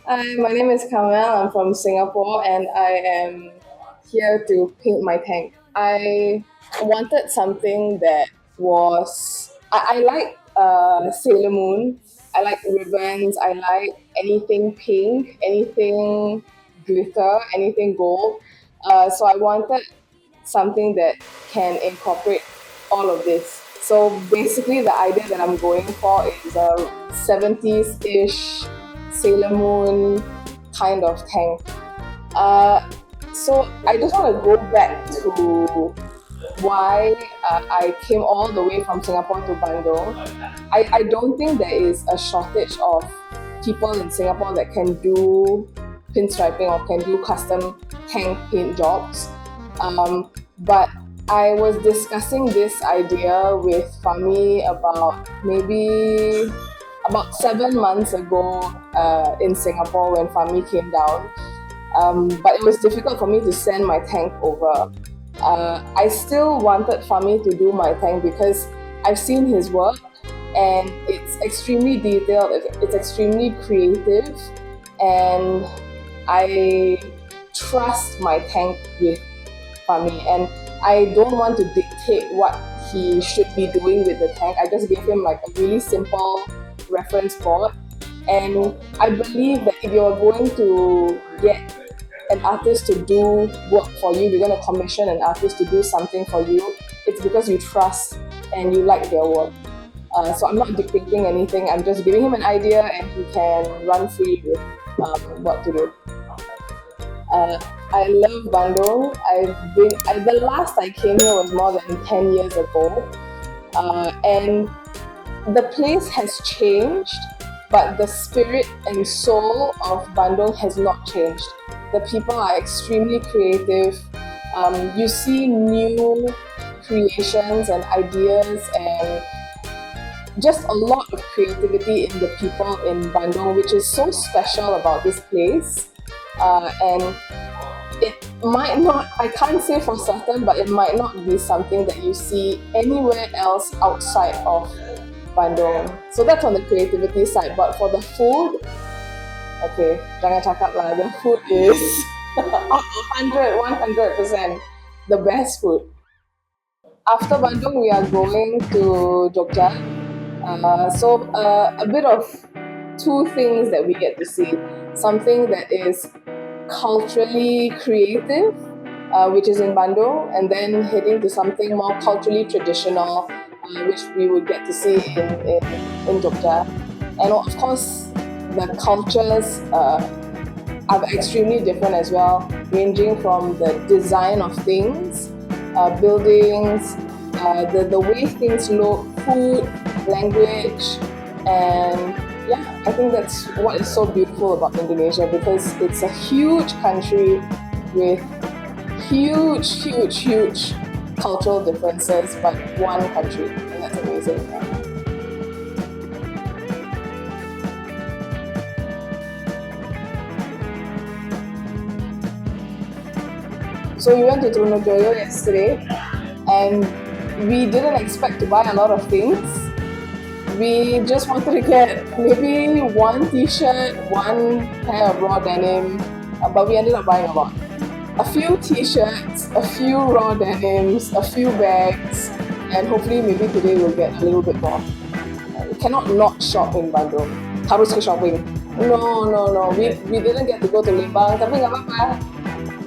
Hi, my name is Kamel. I'm from Singapore and I am here to paint my tank. I wanted something that I like Sailor Moon. I like ribbons. I like anything pink, anything glitter, anything gold. So I wanted something that can incorporate all of this. So basically, the idea that I'm going for is a 70s-ish Sailor Moon kind of tank. So I just want to go back to why I came all the way from Singapore to Bandung. I don't think there is a shortage of people in Singapore that can do pinstriping or can do custom tank paint jobs. But I was discussing this idea with Fahmi about 7 months ago in Singapore when Fahmi came down. But it was difficult for me to send my tank over. I still wanted Fahmi to do my tank because I've seen his work and it's extremely detailed, it's extremely creative, and I trust my tank with Fahmi. And I don't want to dictate what he should be doing with the tank. I just gave him like a really simple reference board. And I believe that if you're going to get an artist to do work for you, you're going to commission an artist to do something for you, it's because you trust and you like their work. So I'm not dictating anything, I'm just giving him an idea and he can run free with what to do. I love Bandung. The last I came here was more than 10 years ago. And the place has changed, but the spirit and soul of Bandung has not changed. The people are extremely creative. You see new creations and ideas and just a lot of creativity in the people in Bandung, which is so special about this place. And it might not, I can't say for certain, but it might not be something that you see anywhere else outside of Bandung. So that's on the creativity side. But for the food, okay, jangan cakap lah, the food is 100% the best food. After Bandung, we are going to Jogja. A bit of two things that we get to see. Something that is culturally creative, which is in Bandung, and then heading to something more culturally traditional, which we would get to see in Jogja. And of course, the cultures are extremely different as well, ranging from the design of things, buildings, the way things look, food, language, and yeah, I think that's what is so beautiful about Indonesia, because it's a huge country with huge cultural differences, but one country, and that's amazing. So we went to Trunojoyo yesterday, and we didn't expect to buy a lot of things. We just wanted to get maybe one t-shirt, one pair of raw denim, but we ended up buying a lot. A few t-shirts, a few raw denims, a few bags, and hopefully maybe today we'll get a little bit more. We cannot not shop in Bandung. Harus ke shopping. No. We didn't get to go to Lembang, tapi nggak apa-apa.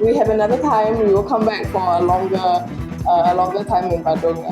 We have another time. We will come back for a longer time in Bandung.